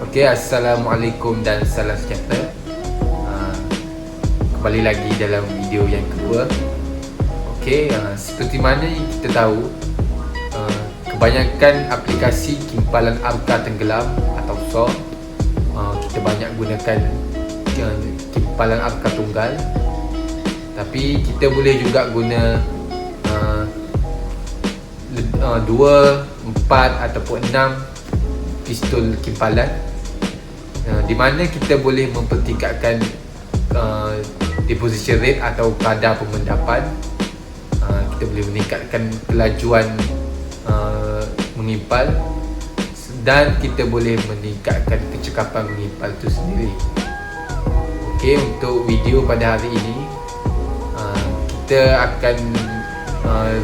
Okey, Assalamualaikum dan salam sejahtera. Kembali lagi dalam video yang kedua. Okey, seperti mana yang kita tahu, kebanyakan aplikasi Kimpalan Arka Tenggelam atau SOR, kita banyak gunakan Kimpalan Arka Tunggal. Tapi kita boleh juga guna 2, 4 ataupun 6 pistol Kimpalan, di mana kita boleh mempertingkatkan deposition rate atau kadar pemendapan. Kita boleh meningkatkan kelajuan mengimpal, dan kita boleh meningkatkan kecekapan mengimpal itu sendiri. Okey, untuk video pada hari ini, kita akan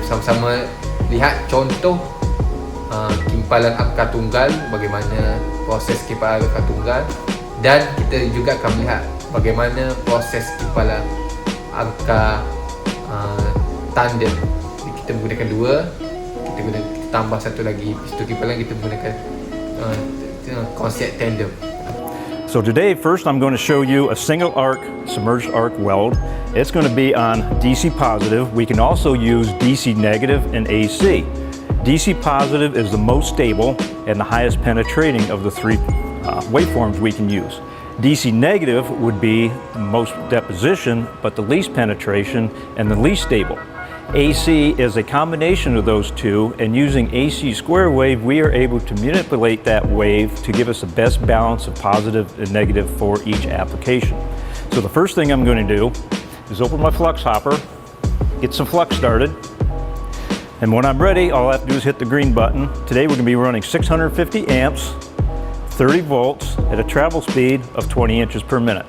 sama-sama lihat contoh Kimpalan Arka Tunggal, bagaimana proses Kimpalan Arka Tunggal, dan kita juga akan melihat bagaimana proses Kimpalan Arka Tandem. Kita menggunakan 2, kita tambah satu lagi pistol Kimpalan, kita menggunakan konsep Tandem. So today, first I'm going to show you a single arc, submerged arc weld. It's going to be on DC positive. We can also use DC negative and AC. DC positive is the most stable and the highest penetrating of the 3 waveforms we can use. DC negative would be the most deposition, but the least penetration and the least stable. AC is a combination of those two, and using AC square wave, we are able to manipulate that wave to give us the best balance of positive and negative for each application. So the first thing I'm going to do is open my flux hopper, get some flux started, and when I'm ready, all I have to do is hit the green button. Today we're going to be running 650 amps, 30 volts at a travel speed of 20 inches per minute.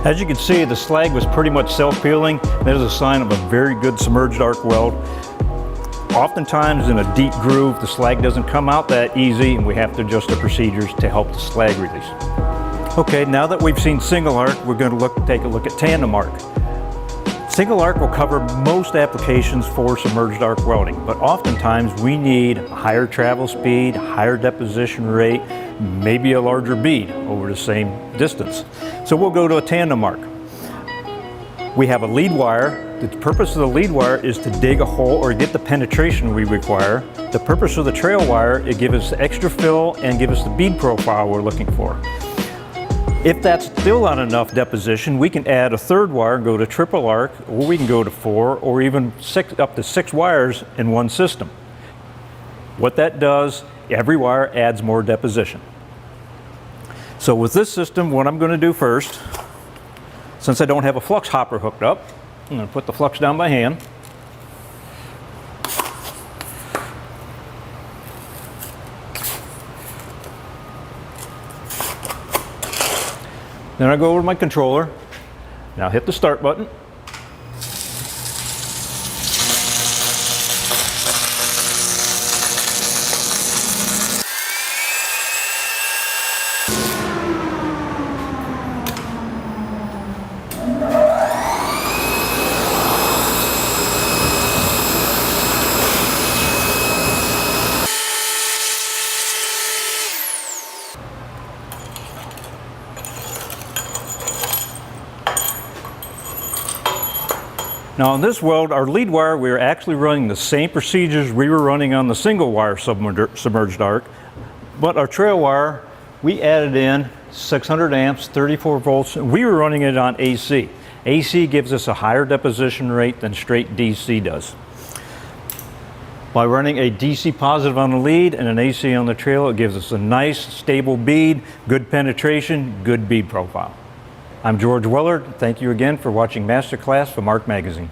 As you can see, the slag was pretty much self-peeling. That is a sign of a very good submerged arc weld. Oftentimes in a deep groove, the slag doesn't come out that easy, and we have to adjust the procedures to help the slag release. Okay, now that we've seen single arc, we're going to take a look at tandem arc. Single arc will cover most applications for submerged arc welding, but oftentimes we need a higher travel speed, higher deposition rate, maybe a larger bead over the same distance. So we'll go to a tandem arc. We have a lead wire. The purpose of the lead wire is to dig a hole or get the penetration we require. The purpose of the trail wire, it gives us the extra fill and give us the bead profile we're looking for. If that's still not enough deposition, we can add a third wire, go to triple arc, or we can go to 4 or even up to 6 wires in one system. What that does, every wire adds more deposition. So with this system, what I'm going to do first, since I don't have a flux hopper hooked up, I'm going to put the flux down by hand. Then I go over to my controller. Now hit the start button. Now on this weld, our lead wire, we are actually running the same procedures we were running on the single wire submerged arc, but our trail wire, we added in 600 amps, 34 volts, and we were running it on AC. AC gives us a higher deposition rate than straight DC does. By running a DC positive on the lead and an AC on the trail, it gives us a nice stable bead, good penetration, good bead profile. I'm George Willard. Thank you again for watching Masterclass from Arc Magazine.